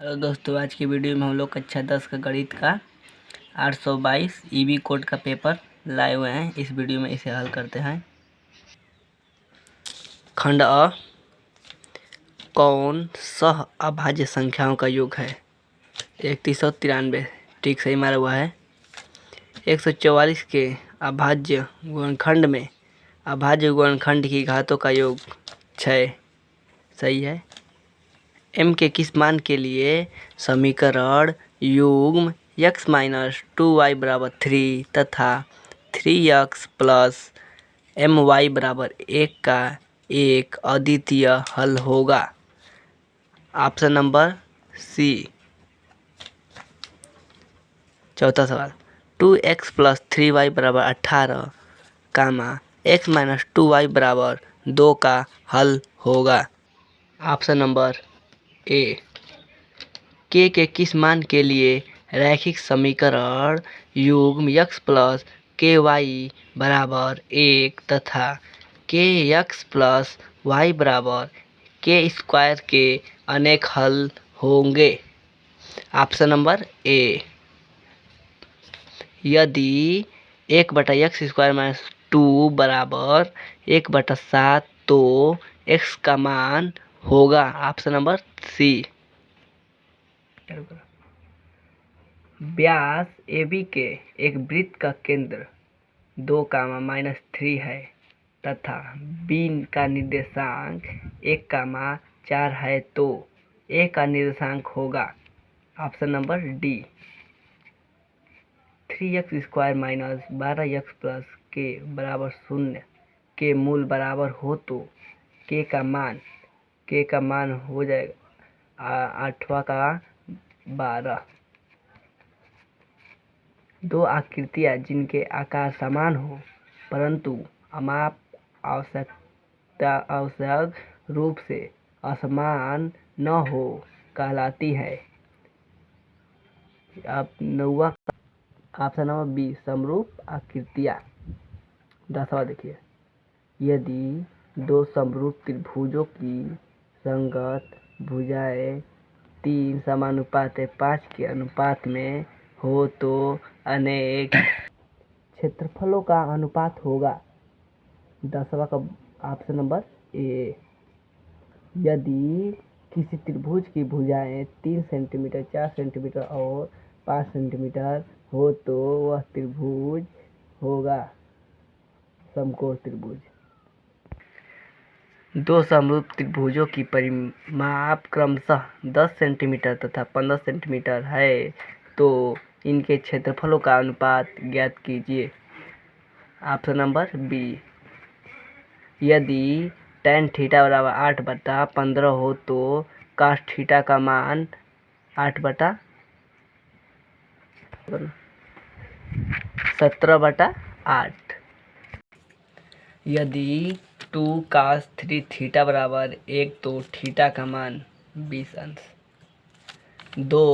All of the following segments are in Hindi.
हेलो दोस्तों, आज की वीडियो में हम लोग कक्षा 10 का गणित का 822 ईबी कोड का पेपर लाए हुए हैं। इस वीडियो में इसे हल करते हैं। खंड अ, कौन सह अभाज्य संख्याओं का योग है? 3193 ठीक सही मारा हुआ है। 144 के अभाज्य गुणनखंड में अभाज्य गुणनखंड की घातों का योग 6 सही है। m के किस मान के लिए समीकरण युग्म x माइनस 2y बराबर 3 तथा 3x प्लस my बराबर 1 का एक अद्वितीय हल होगा? Option number C. चौथा सवाल, 2x प्लस 3y बराबर 18 कामा x माइनस 2y बराबर 2 का हल होगा? Option number A. k के किस मान के लिए रैखिक समीकरण युग्म x प्लस ky बराबर 1 तथा kx प्लस y बराबर k स्क्वायर के अनेक हल होंगे? Option number A. यदि 1/x स्क्वायर माइनस 2 बराबर 1/7 तो x का मान होगा? Option number C. व्यास AB के एक वृत्त का केंद्र 2, -3 है तथा B का निर्देशांक 1, 4 है तो A का निर्देशांक होगा? Option number D. 3x square minus 12x plus k बराबर 0 के मूल बराबर हो तो k का मान हो जाएगा 8 का 12। दो आकृतियाँ जिनके आकार समान हो परंतु अमाप आवश्यक रूप से असमान न हो कहलाती है? ऑप्शन नंबर बी, समरूप आकृतियाँ। 10वां देखिए, यदि दो समरूप त्रिभुजों की संगत भुजाएं 3 समानुपात 5 के अनुपात में हो तो अनेक क्षेत्रफलों का अनुपात होगा? 10वां का ऑप्शन नंबर ए। यदि किसी त्रिभुज की भुजाएं 3 सेंटीमीटर, 4 सेंटीमीटर और 5 सेंटीमीटर हो तो वह त्रिभुज होगा समकोण त्रिभुज। दो समरूप त्रिभुजों की परिमाप क्रमशः 10 सेंटीमीटर तथा 15 सेंटीमीटर है तो इनके क्षेत्रफलों का अनुपात ज्ञात कीजिए? Option number B. यदि tan थीटा बराबर 8/15 हो तो cos थीटा का मान 17/8। यदि 2 cos 3 थीटा बराबर 1 तो थीटा का मान 20 अंश। दो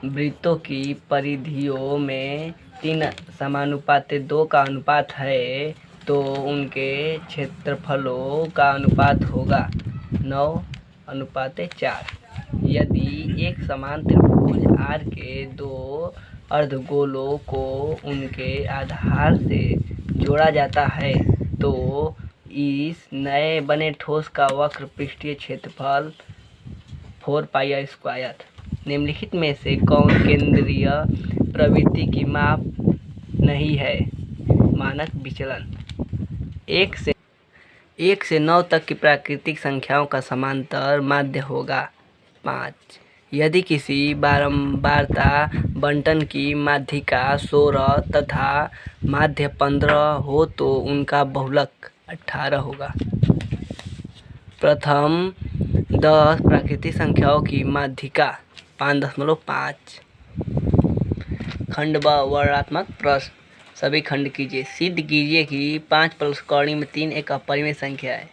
वृत्तों की परिधियों में 3 समानुपात 2 का अनुपात है तो उनके क्षेत्रफलों का अनुपात होगा 9:4। यदि एक समान त्रिभुज R के दो अर्धगोलों को उनके आधार से जोड़ा जाता है तो इस नए बने ठोस का वक्र पृष्ठीय क्षेत्रफल 4πr²। निम्नलिखित में से कौन केंद्रीय प्रवृत्ति की माप नहीं है? मानक विचलन। 1 से 9 तक की प्राकृतिक संख्याओं का समांतर माध्य होगा 5। यदि किसी बारंबारता बंटन की माध्यिका 16 तथा माध्य 15 हो तो उनका बहुलक 18 होगा। प्रथम 10 प्राकृतिक संख्याओं की माध्यिका 5.5। खंड ब, वर्णनात्मक प्रश्न। सभी खंड कीजिए। सिद्ध कीजिए कि 5 प्लस कौड़ी में 3 एक अपरिमेय संख्या है।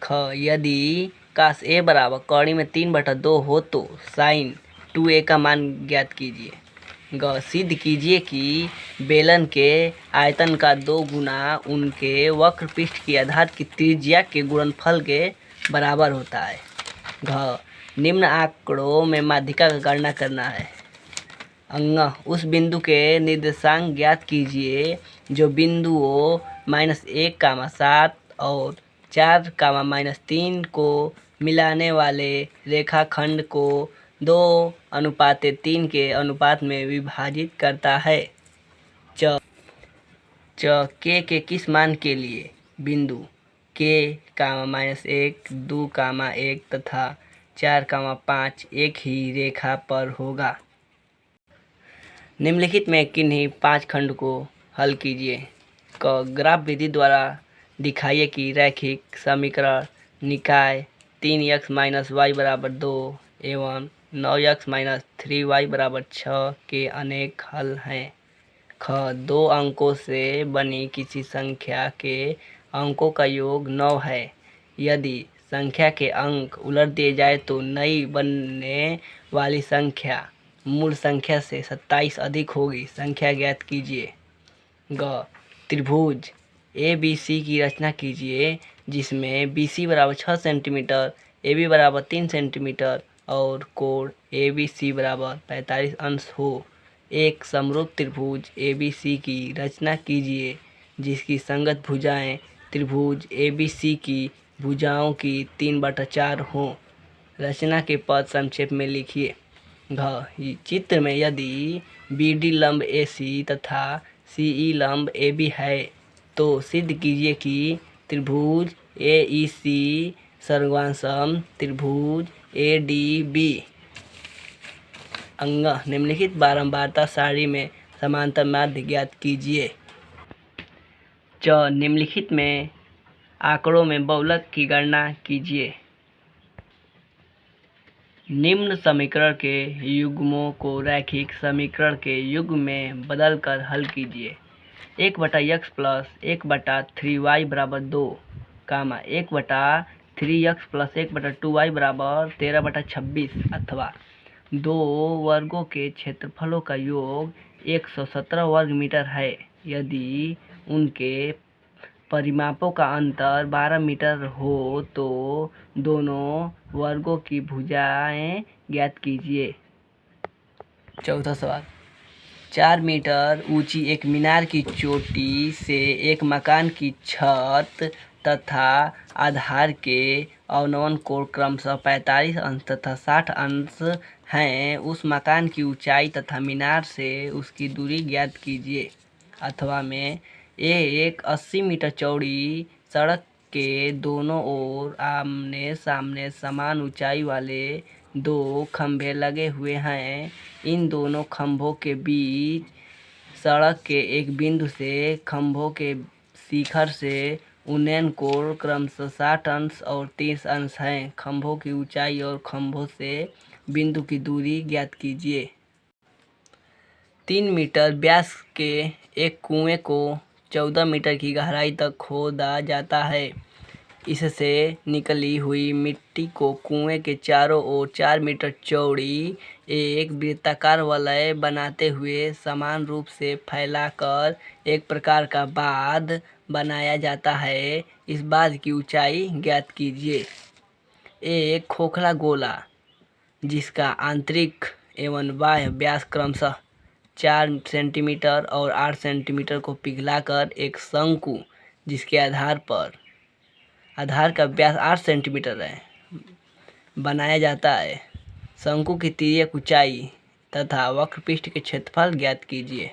ख, यदि cos a बराबर कौड़ी में 3/2 हो तो sin 2a का मान ज्ञात कीजिए। ग, सिद्ध कीजिए कि बेलन के आयतन का 2 गुना उनके वक्र पृष्ठ की आधार की त्रिज्या के गुणनफल के बराबर होता है। घ, निम्न आंकड़ों में माध्यिका का गणना करना है। अंग उस बिंदु के निर्देशांक ज्ञात कीजिए जो बिंदुओं -1, 7 और 4, -3 को मिलाने वाले रेखाखंड को 2:3 के अनुपात में विभाजित करता है। के किस मान के लिए बिंदु k, -1, 2, 1 तथा 4, 5 एक ही रेखा पर होगा। निम्नलिखित में किन्हीं 5 खंड को हल कीजिए। ग्राफ विधि द्वारा दिखाइए कि रैखिक समीकरण निकाय 3x - y = 2 एवं 9x - 3y = 6 के अनेक हल हैं। 2 अंकों से बनी किसी संख्या के अंकों का योग 9 है। यदि संख्या के अंक उलट दिए जाए तो नई बनने वाली संख्या मूल संख्या से 27 अधिक होगी। संख्या ज्ञात कीजिए। त्रिभुज ABC की रचना कीजिए जिसमें BC = 6 सेंटीमीटर, AB = 3 सेंटीमीटर और कोण ABC = 45 अंश हो। एक समरूप त्रिभुज ABC की रचना कीजिए जिसकी संगत भुजाएं त्रिभुज ABC की भुजाओं की 3/4 हों। रचना के पद संक्षेप में लिखिए। चित्र में यदि BD लंब AC तथा CE लंब AB है तो सिद्ध कीजिए कि त्रिभुज AEC सर्वांशम त्रिभुज ADB। अंग निम्नलिखित बारंबारता सारणी में समांतर माध्य ज्ञात कीजिए। निम्नलिखित में आंकड़ों में बहुलक की गणना कीजिए। निम्न समीकरण के युग्मों को रैखिक समीकरण के युग्म में बदलकर हल कीजिए। 1/x + 1/3y = 2, 1/3x + 1/2y = 13/26 अथवा 2 वर्गों के क्षेत्रफलों का योग 117 वर्ग मीटर है। यदि उनके परिमापों का अंतर 12 मीटर हो तो दोनों वर्गों की भुजाएं ज्ञात कीजिए। चौथा सवाल, 4 मीटर ऊंची एक मीनार की चोटी से एक मकान की छत तथा आधार के अवनमन कोण क्रमशः 45 अंश तथा 60 अंश हैं। उस मकान की ऊंचाई तथा मीनार से उसकी दूरी ज्ञात कीजिए। अथवा में एक 80 मीटर चौड़ी सड़क के दोनों ओर आमने सामने समान ऊंचाई वाले 2 खंभे लगे हुए हैं। इन दोनों खंभों के बीच सड़क के एक बिंदु से खंभों के शिखर से उन्नयन कोण क्रमशः 60 अंश और 30 अंश हैं। खंभों की ऊंचाई और खंभों से बिंदु की दूरी ज्ञात कीजिए। 3 मीटर व्यास के एक कुएं को 14 मीटर की गहराई तक खोदा जाता है। इससे निकली हुई मिट्टी को कुएं के चारों ओर 4 मीटर चौड़ी एक वृत्ताकार वलय बनाते हुए समान रूप से फैलाकर एक प्रकार का बांध बनाया जाता है। इस बांध की ऊंचाई ज्ञात कीजिए। एक खोखला गोला जिसका आंतरिक एवं बाह्य व्यास क्रमशः 4 सेंटीमीटर और 8 सेंटीमीटर को पिघलाकर एक शंकु जिसके आधार का व्यास 8 सेंटीमीटर है बनाया जाता है। शंकु की तिर्यक ऊंचाई तथा वक्रपृष्ठ के क्षेत्रफल ज्ञात कीजिए।